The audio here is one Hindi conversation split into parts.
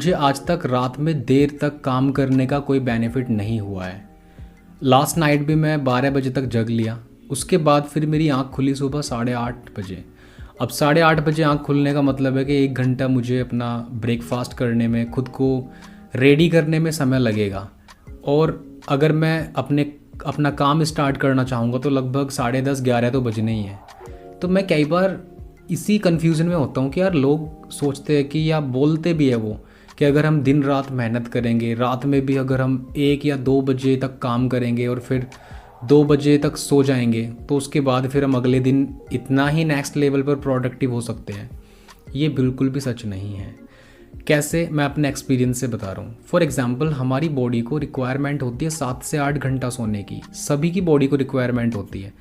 मुझे आज तक रात में देर तक काम करने का कोई बेनिफिट नहीं हुआ है। लास्ट नाइट भी मैं 12 बजे तक जग लिया। उसके बाद फिर मेरी आंख खुली सुबह 8:30 बजे। अब 8:30 बजे आंख खुलने का मतलब है कि 1 घंटा मुझे अपना ब्रेकफास्ट करने में, खुद को रेडी करने में समय लगेगा। और अगर मैं अपना काम स्टार्ट करना चाहूँगा तो लगभग 10:30-11 तो बजने ही है। तो मैं कई बार इसी कन्फ्यूज़न में होता हूँ कि यार लोग सोचते हैं कि, या बोलते भी है वो, कि अगर हम दिन रात मेहनत करेंगे, रात में भी अगर हम 1 या 2 बजे तक काम करेंगे और फिर 2 बजे तक सो जाएंगे, तो उसके बाद फिर हम अगले दिन इतना ही नेक्स्ट लेवल पर प्रोडक्टिव हो सकते हैं। ये बिल्कुल भी सच नहीं है। कैसे, मैं अपने एक्सपीरियंस से बता रहा हूँ। फॉर एग्जांपल, हमारी बॉडी को रिक्वायरमेंट होती है 7 से 8 घंटा सोने की। सभी की बॉडी को रिक्वायरमेंट होती है।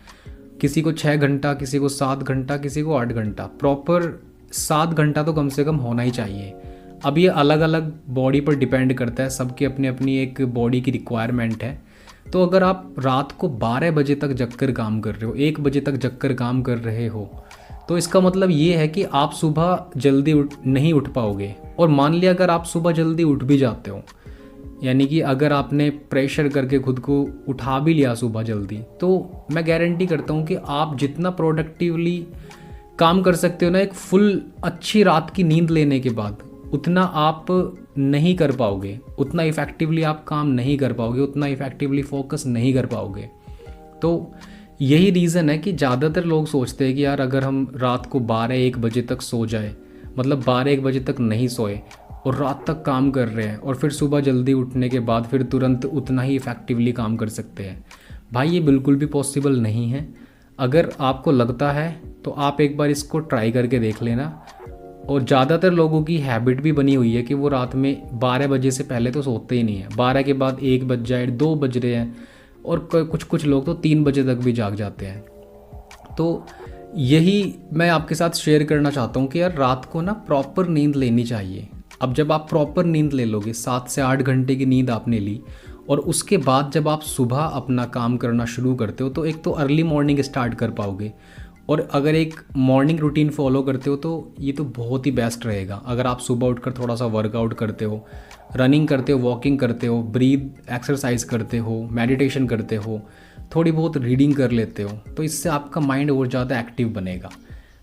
किसी को 6 घंटा, किसी को 7 घंटा, किसी को 8 घंटा। प्रॉपर 7 घंटा तो कम से कम होना ही चाहिए। अब ये अलग अलग बॉडी पर डिपेंड करता है, सबकी अपनी अपनी एक बॉडी की रिक्वायरमेंट है। तो अगर आप रात को 12 बजे तक जगकर काम कर रहे हो, 1 बजे तक जगकर काम कर रहे हो, तो इसका मतलब ये है कि आप सुबह जल्दी नहीं उठ पाओगे। और मान लिया अगर आप सुबह जल्दी उठ भी जाते हो, यानी कि अगर आपने प्रेशर करके खुद को उठा भी लिया सुबह जल्दी, तो मैं गारंटी करता हूँ कि आप जितना प्रोडक्टिवली काम कर सकते हो ना एक फुल अच्छी रात की नींद लेने के बाद, उतना आप नहीं कर पाओगे। उतना इफ़ेक्टिवली आप काम नहीं कर पाओगे, उतना इफ़ेक्टिवली फोकस नहीं कर पाओगे। तो यही रीज़न है कि ज़्यादातर लोग सोचते हैं कि यार अगर हम रात को 12-1 बजे तक सो जाए, मतलब 12-1 बजे तक नहीं सोए और रात तक काम कर रहे हैं और फिर सुबह जल्दी उठने के बाद फिर तुरंत उतना ही इफ़ेक्टिवली काम कर सकते हैं। भाई ये बिल्कुल भी पॉसिबल नहीं है। अगर आपको लगता है तो आप एक बार इसको ट्राई करके देख लेना। और ज़्यादातर लोगों की हैबिट भी बनी हुई है कि वो रात में 12 बजे से पहले तो सोते ही नहीं है। 12 के बाद 1 बज जाए, 2 बज रहे हैं, और कुछ लोग तो 3 बजे तक भी जाग जाते हैं। तो यही मैं आपके साथ शेयर करना चाहता हूँ कि यार रात को ना प्रॉपर नींद लेनी चाहिए। अब जब आप प्रॉपर नींद ले लोगे, 7 से 8 घंटे की नींद आपने ली, और उसके बाद जब आप सुबह अपना काम करना शुरू करते हो, तो एक तो अर्ली मॉर्निंग स्टार्ट कर पाओगे। और अगर एक मॉर्निंग रूटीन फॉलो करते हो तो ये तो बहुत ही बेस्ट रहेगा। अगर आप सुबह उठकर थोड़ा सा वर्कआउट करते हो, रनिंग करते हो, वॉकिंग करते हो, ब्रीथ एक्सरसाइज करते हो, मेडिटेशन करते हो, थोड़ी बहुत रीडिंग कर लेते हो, तो इससे आपका माइंड और ज़्यादा एक्टिव बनेगा।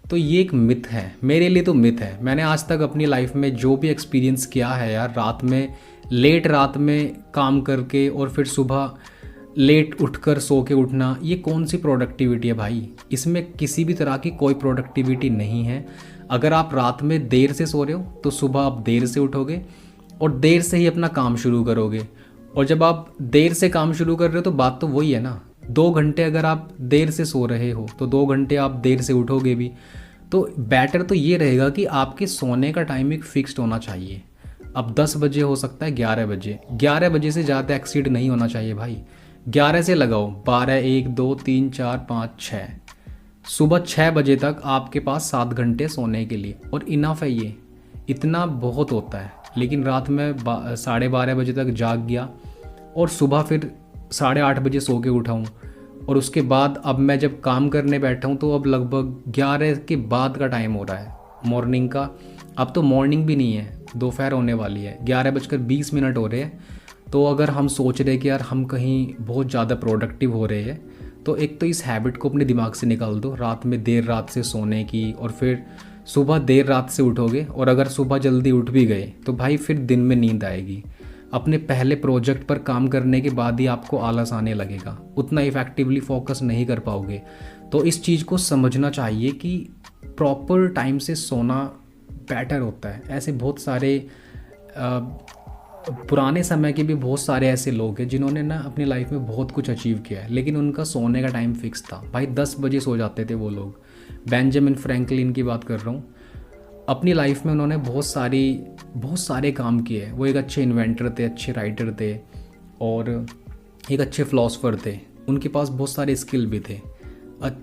तो ये एक मिथ है, मेरे लिए तो मिथ है। मैंने आज तक अपनी लाइफ में जो भी एक्सपीरियंस किया है यार, रात में लेट रात में काम करके और फिर सुबह लेट उठकर सो के उठना, ये कौन सी प्रोडक्टिविटी है भाई? इसमें किसी भी तरह की कोई प्रोडक्टिविटी नहीं है। अगर आप रात में देर से सो रहे हो तो सुबह आप देर से उठोगे और देर से ही अपना काम शुरू करोगे। और जब आप देर से काम शुरू कर रहे हो तो बात तो वही है ना। 2 घंटे अगर आप देर से सो रहे हो तो 2 घंटे आप देर से उठोगे भी। तो बेटर तो ये रहेगा कि आपके सोने का टाइम एक फिक्स्ड होना चाहिए। अब 10 बजे हो सकता है 11 बजे, 11 बजे से ज़्यादा एक्सीड नहीं होना चाहिए भाई। 11 से लगाओ 12, 1, 2, 3, 4, 5, 6, सुबह 6 बजे तक आपके पास 7 घंटे सोने के लिए, और इनफ है। ये इतना बहुत होता है। लेकिन रात में 12:30 बजे तक जाग गया और सुबह फिर 8:30 बजे सो के उठा हूँ, और उसके बाद अब मैं जब काम करने बैठा हूँ तो अब लगभग 11 के बाद का टाइम हो रहा है मॉर्निंग का। अब तो मॉर्निंग भी नहीं है, दोपहर होने वाली है, 11:20 हो रहे हैं। तो अगर हम सोच रहे हैं कि यार हम कहीं बहुत ज़्यादा प्रोडक्टिव हो रहे हैं, तो एक तो इस हैबिट को अपने दिमाग से निकाल दो, रात में देर रात से सोने की, और फिर सुबह देर रात से उठोगे। और अगर सुबह जल्दी उठ भी गए तो भाई फिर दिन में नींद आएगी। अपने पहले प्रोजेक्ट पर काम करने के बाद ही आपको आलस आने लगेगा, उतना इफ़ेक्टिवली फोकस नहीं कर पाओगे। तो इस चीज़ को समझना चाहिए कि प्रॉपर टाइम से सोना बेटर होता है। ऐसे बहुत सारे पुराने समय के भी बहुत सारे ऐसे लोग हैं जिन्होंने ना अपनी लाइफ में बहुत कुछ अचीव किया है, लेकिन उनका सोने का टाइम फिक्स था। भाई 10 बजे सो जाते थे वो लोग। बेंजामिन फ्रैंकलिन की बात कर रहा हूँ। अपनी लाइफ में उन्होंने बहुत सारे काम किए। वो एक अच्छे इन्वेंटर थे, अच्छे राइटर थे, और एक अच्छे फ़िलासफ़र थे। उनके पास बहुत सारे स्किल भी थे,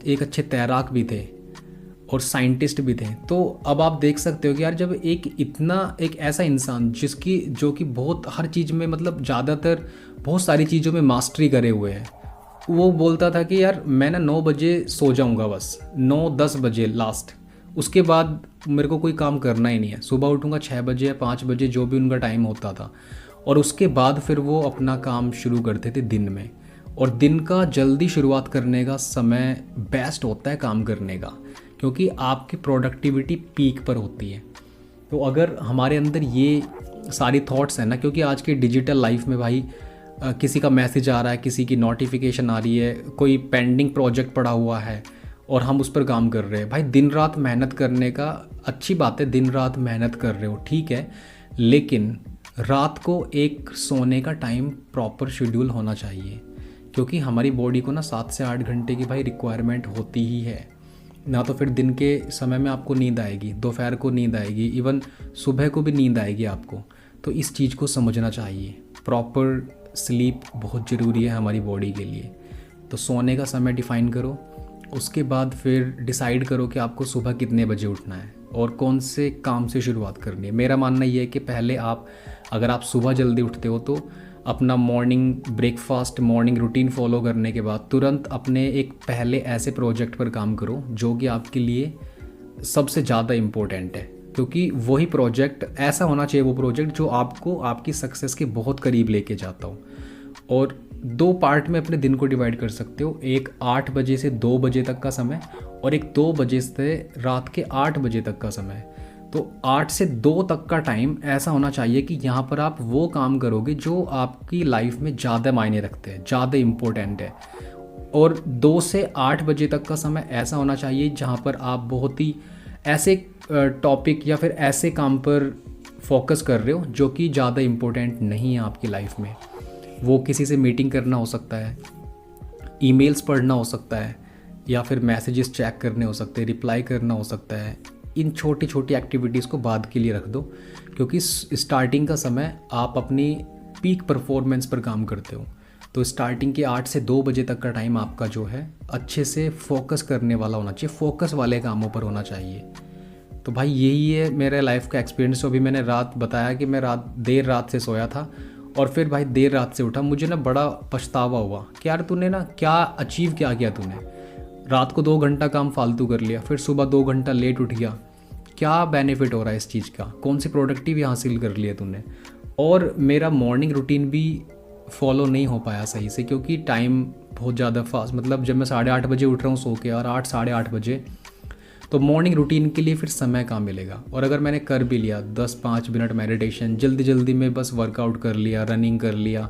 एक अच्छे तैराक भी थे, और साइंटिस्ट भी थे। तो अब आप देख सकते हो कि यार जब एक ऐसा इंसान जो कि बहुत हर चीज़ में, मतलब ज़्यादातर बहुत सारी चीज़ों में मास्टरी करे हुए है, वो बोलता था कि यार मैं ना 9 बजे सो जाऊंगा, बस 9-10 बजे लास्ट, उसके बाद मेरे को कोई काम करना ही नहीं है। सुबह उठूँगा 6 बजे या 5 बजे, जो भी उनका टाइम होता था, और उसके बाद फिर वो अपना काम शुरू करते थे दिन में। और दिन का जल्दी शुरुआत करने का समय बेस्ट होता है काम करने का, क्योंकि आपकी प्रोडक्टिविटी पीक पर होती है। तो अगर हमारे अंदर ये सारी थॉट्स हैं ना, क्योंकि आज की डिजिटल लाइफ में भाई किसी का मैसेज आ रहा है, किसी की नोटिफिकेशन आ रही है, कोई पेंडिंग प्रोजेक्ट पड़ा हुआ है और हम उस पर काम कर रहे हैं। भाई दिन रात मेहनत करने का अच्छी बात है, दिन रात मेहनत कर रहे हो ठीक है, लेकिन रात को एक सोने का टाइम प्रॉपर शेड्यूल होना चाहिए, क्योंकि हमारी बॉडी को ना 7 से 8 घंटे की भाई रिक्वायरमेंट होती ही है। ना तो फिर दिन के समय में आपको नींद आएगी, दोपहर को नींद आएगी, इवन सुबह को भी नींद आएगी आपको। तो इस चीज़ को समझना चाहिए। प्रॉपर स्लीप बहुत ज़रूरी है हमारी बॉडी के लिए। तो सोने का समय डिफ़ाइन करो, उसके बाद फिर डिसाइड करो कि आपको सुबह कितने बजे उठना है और कौन से काम से शुरुआत करनी है। मेरा मानना ये है कि पहले अगर आप सुबह जल्दी उठते हो तो अपना morning breakfast, morning routine follow करने के बाद तुरंत अपने एक पहले ऐसे प्रोजेक्ट पर काम करो जो कि आपके लिए सबसे ज़्यादा इम्पोर्टेंट है, क्योंकि वही प्रोजेक्ट ऐसा होना चाहिए, वो प्रोजेक्ट जो आपको आपकी सक्सेस के बहुत करीब लेके जाता हो। और 2 पार्ट में अपने दिन को डिवाइड कर सकते हो, एक 8 बजे से 2 बजे तक का समय और एक 2 बजे से रात के 8 बजे तक का समय। तो 8 से 2 तक का टाइम ऐसा होना चाहिए कि यहाँ पर आप वो काम करोगे जो आपकी लाइफ में ज़्यादा मायने रखते हैं, ज़्यादा इम्पोर्टेंट है। और 2 से 8 बजे तक का समय ऐसा होना चाहिए जहाँ पर आप बहुत ही ऐसे टॉपिक या फिर ऐसे काम पर फोकस कर रहे हो जो कि ज़्यादा इम्पोर्टेंट नहीं है आपकी लाइफ में। वो किसी से मीटिंग करना हो सकता है, ईमेल्स पढ़ना हो सकता है, या फिर मैसेजेस चेक करने हो सकते हैं, रिप्लाई करना हो सकता है। इन छोटी छोटी एक्टिविटीज़ को बाद के लिए रख दो, क्योंकि स्टार्टिंग का समय आप अपनी पीक परफॉर्मेंस पर काम करते हो। तो स्टार्टिंग के 8 से 2 बजे तक का टाइम आपका जो है अच्छे से फोकस करने वाला होना चाहिए, फोकस वाले कामों पर होना चाहिए। तो भाई यही है मेरे लाइफ का एक्सपीरियंस। अभी मैंने रात बताया कि मैं देर रात से सोया था और फिर भाई देर रात से उठा। मुझे ना बड़ा पछतावा हुआ कि यार तूने ना क्या अचीव क्या किया, तूने रात को 2 घंटा काम फालतू कर लिया, फिर सुबह 2 घंटा लेट उठ गया। क्या बेनिफिट हो रहा है इस चीज़ का, कौन सी प्रोडक्टिविटी हासिल कर लिया तूने। और मेरा मॉर्निंग रूटीन भी फॉलो नहीं हो पाया सही से, क्योंकि टाइम बहुत ज़्यादा फास्ट, मतलब जब मैं 8:30 बजे उठ रहा हूँ सो के और 8 साढ़े 8 बजे, तो मॉर्निंग रूटीन के लिए फिर समय कहाँ मिलेगा। और अगर मैंने कर भी लिया 10-5 मिनट मेडिटेशन, जल्दी जल्दी में बस वर्कआउट कर लिया, रनिंग कर लिया,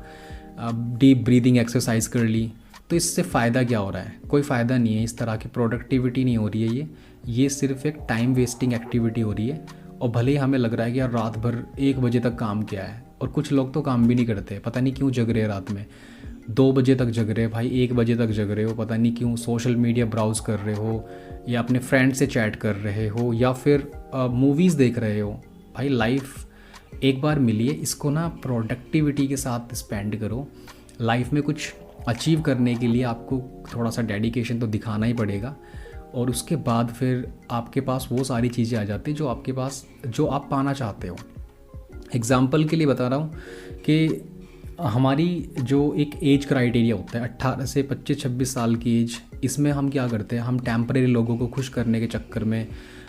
डीप ब्रीदिंग एक्सरसाइज कर ली, तो इससे फ़ायदा क्या हो रहा है? कोई फ़ायदा नहीं है। इस तरह की प्रोडक्टिविटी नहीं हो रही है। ये सिर्फ एक टाइम वेस्टिंग एक्टिविटी हो रही है। और भले ही हमें लग रहा है कि यार रात भर 1 बजे तक काम किया है, और कुछ लोग तो काम भी नहीं करते, पता नहीं क्यों जग रहे हैं रात में, 2 बजे तक जग रहे हो भाई, 1 बजे तक जग रहे हो, पता नहीं क्यों सोशल मीडिया ब्राउज़ कर रहे हो, या अपने फ्रेंड से चैट कर रहे हो, या फिर मूवीज़ देख रहे हो। भाई लाइफ एक बार मिली है, इसको ना प्रोडक्टिविटी के साथ स्पेंड करो। लाइफ में कुछ अचीव करने के लिए आपको थोड़ा सा डेडिकेशन तो दिखाना ही पड़ेगा, और उसके बाद फिर आपके पास वो सारी चीज़ें आ जाती हैं जो आप पाना चाहते हो। एग्ज़ाम्पल के लिए बता रहा हूँ कि हमारी जो एक एज क्राइटेरिया होता है 18 से 25-26 साल की एज, इसमें हम क्या करते हैं, हम टेम्परेरी लोगों को खुश करने के चक्कर में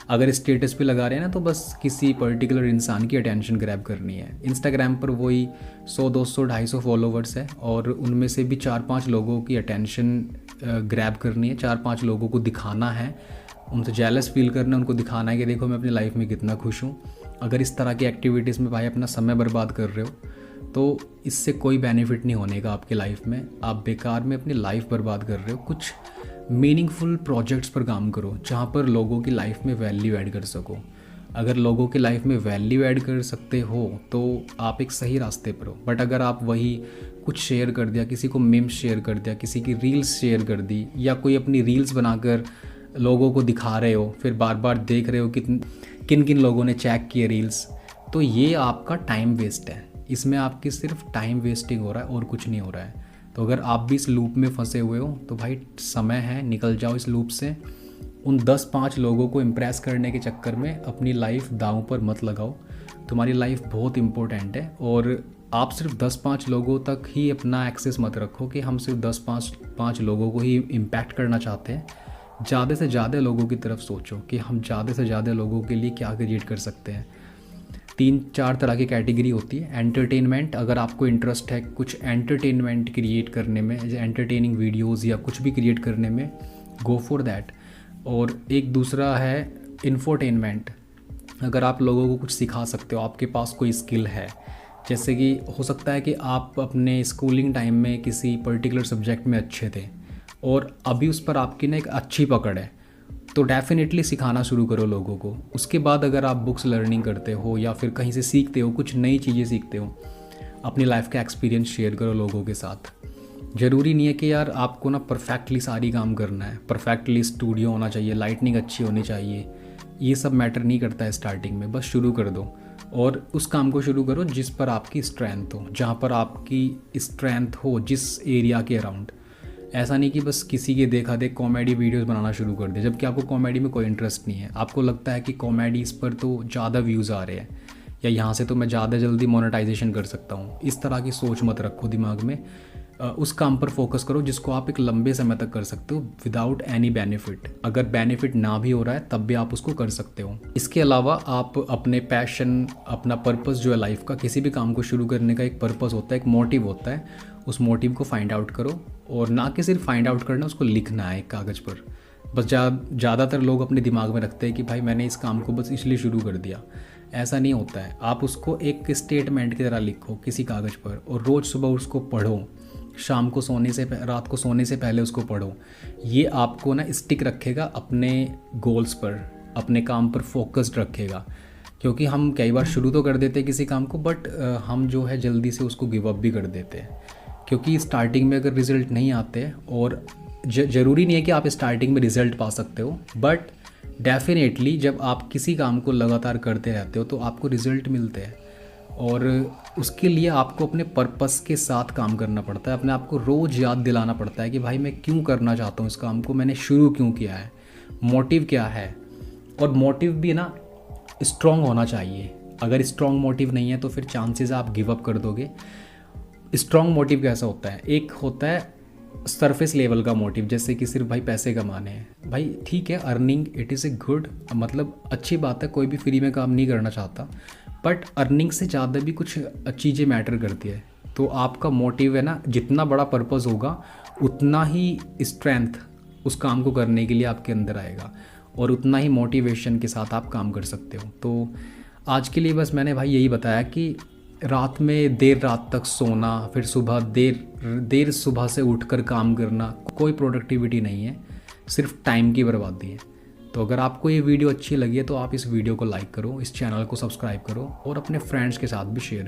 अगर स्टेटस पे लगा रहे हैं ना, तो बस किसी पर्टिकुलर इंसान की अटेंशन ग्रैब करनी है। इंस्टाग्राम पर वही 100, 200, 250 फॉलोवर्स है, और उनमें से भी 4-5 लोगों की अटेंशन ग्रैब करनी है, 4-5 लोगों को दिखाना है, उनसे जेलस फील करना है, उनको दिखाना है कि देखो मैं अपनी लाइफ में कितना खुश हूँ। अगर इस तरह की एक्टिविटीज़ में भाई अपना समय बर्बाद कर रहे हो, तो इससे कोई बेनिफिट नहीं होने का आपकी लाइफ में। आप बेकार में अपनी लाइफ बर्बाद कर रहे हो। कुछ मीनिंगफुल प्रोजेक्ट्स पर काम करो जहाँ पर लोगों की लाइफ में वैल्यू ऐड कर सको। अगर लोगों की लाइफ में वैल्यू ऐड कर सकते हो तो आप एक सही रास्ते पर हो। बट अगर आप वही कुछ शेयर कर दिया, किसी को मीम्स शेयर कर दिया, किसी की रील्स शेयर कर दी, या कोई अपनी रील्स बनाकर लोगों को दिखा रहे हो, फिर बार बार देख रहे हो किन किन लोगों ने चेक किए रील्स, तो ये आपका टाइम वेस्ट है। इसमें आपकी सिर्फ टाइम वेस्टिंग हो रहा है और कुछ नहीं हो रहा है। तो अगर आप भी इस लूप में फंसे हुए हो तो भाई समय है, निकल जाओ इस लूप से। उन 10-5 लोगों को इम्प्रेस करने के चक्कर में अपनी लाइफ दांव पर मत लगाओ। तुम्हारी लाइफ बहुत इम्पोर्टेंट है, और आप सिर्फ 10-5 लोगों तक ही अपना एक्सेस मत रखो कि हम सिर्फ 10-5 लोगों को ही इम्पैक्ट करना चाहते हैं। ज़्यादा से ज़्यादा लोगों की तरफ सोचो कि हम ज़्यादा से ज़्यादा लोगों के लिए क्या क्रिएट कर सकते हैं। 3-4 तरह की कैटेगरी होती है। एंटरटेनमेंट, अगर आपको इंटरेस्ट है कुछ एंटरटेनमेंट क्रिएट करने में, एंटरटेनिंग वीडियोस या कुछ भी क्रिएट करने में, गो फॉर दैट। और एक दूसरा है इन्फोटेनमेंट, अगर आप लोगों को कुछ सिखा सकते हो, आपके पास कोई स्किल है, जैसे कि हो सकता है कि आप अपने स्कूलिंग टाइम में किसी पर्टिकुलर सब्जेक्ट में अच्छे थे और अभी उस पर आपकी ना एक अच्छी पकड़ है, तो डेफिनेटली सिखाना शुरू करो लोगों को। उसके बाद अगर आप बुक्स लर्निंग करते हो या फिर कहीं से सीखते हो, कुछ नई चीज़ें सीखते हो, अपनी लाइफ का एक्सपीरियंस शेयर करो लोगों के साथ। ज़रूरी नहीं है कि यार आपको ना परफेक्टली सारी काम करना है, परफेक्टली स्टूडियो होना चाहिए, लाइटनिंग अच्छी होनी चाहिए, ये सब मैटर नहीं करता है स्टार्टिंग में। बस शुरू कर दो और उस काम को शुरू करो जिस पर आपकी स्ट्रेंथ हो, जहाँ पर आपकी स्ट्रेंथ हो, जिस एरिया के अराउंड। ऐसा नहीं कि बस किसी के देखा देख कॉमेडी वीडियोस बनाना शुरू कर दे, जबकि आपको कॉमेडी में कोई इंटरेस्ट नहीं है। आपको लगता है कि कॉमेडीज़ पर तो ज़्यादा व्यूज़ आ रहे हैं या यहाँ से तो मैं ज़्यादा जल्दी मोनेटाइजेशन कर सकता हूँ। इस तरह की सोच मत रखो दिमाग में। उस काम पर फोकस करो जिसको आप एक लंबे समय तक कर सकते हो विदाउट एनी बेनिफिट। अगर बेनिफिट ना भी हो रहा है तब भी आप उसको कर सकते हो। इसके अलावा आप अपने पैशन, अपना पर्पस जो है लाइफ का, किसी भी काम को शुरू करने का एक पर्पस होता है, एक मोटिव होता है, उस मोटिव को फाइंड आउट करो। और ना कि सिर्फ फाइंड आउट करना, उसको लिखना है एक कागज़ पर। बस ज़्यादातर लोग अपने दिमाग में रखते हैं कि भाई मैंने इस काम को बस इसलिए शुरू कर दिया। ऐसा नहीं होता है। आप उसको एक स्टेटमेंट की तरह लिखो किसी कागज़ पर और रोज़ सुबह उसको पढ़ो, शाम को रात को सोने से पहले उसको पढ़ो। ये आपको ना स्टिक रखेगा अपने गोल्स पर, अपने काम पर फोकस्ड रखेगा। क्योंकि हम कई बार शुरू तो कर देते हैं किसी काम को, बट हम जो है जल्दी से उसको गिव अप भी कर देते हैं। क्योंकि स्टार्टिंग में अगर रिज़ल्ट नहीं आते, और ज़रूरी नहीं है कि आप स्टार्टिंग में रिज़ल्ट पा सकते हो, बट डेफिनेटली जब आप किसी काम को लगातार करते रहते हो तो आपको रिज़ल्ट मिलते हैं। और उसके लिए आपको अपने पर्पस के साथ काम करना पड़ता है। अपने आप को रोज़ याद दिलाना पड़ता है कि भाई मैं क्यों करना चाहता हूँ इस काम को, मैंने शुरू क्यों किया है, मोटिव क्या है। और मोटिव भी ना स्ट्रॉन्ग होना चाहिए। अगर स्ट्रॉन्ग मोटिव नहीं है तो फिर चांसेस आप गिव अप कर दोगे। स्ट्रॉन्ग मोटिव कैसा होता है? एक होता है सरफेस लेवल का मोटिव, जैसे कि सिर्फ भाई पैसे कमाने हैं। भाई ठीक है, earning it is a good, मतलब अच्छी बात है, कोई भी फ्री में काम नहीं करना चाहता, बट अर्निंग से ज़्यादा भी कुछ चीज़ें मैटर करती है। तो आपका मोटिव है ना, जितना बड़ा पर्पस होगा उतना ही स्ट्रेंथ उस काम को करने के लिए आपके अंदर आएगा और उतना ही मोटिवेशन के साथ आप काम कर सकते हो। तो आज के लिए बस मैंने भाई यही बताया कि रात में देर रात तक सोना, फिर सुबह देर सुबह से उठकर काम करना, कोई प्रोडक्टिविटी नहीं है, सिर्फ टाइम की बर्बादी है। तो अगर आपको ये वीडियो अच्छी लगी है तो आप इस वीडियो को लाइक करो, इस चैनल को सब्सक्राइब करो और अपने फ्रेंड्स के साथ भी शेयर करो।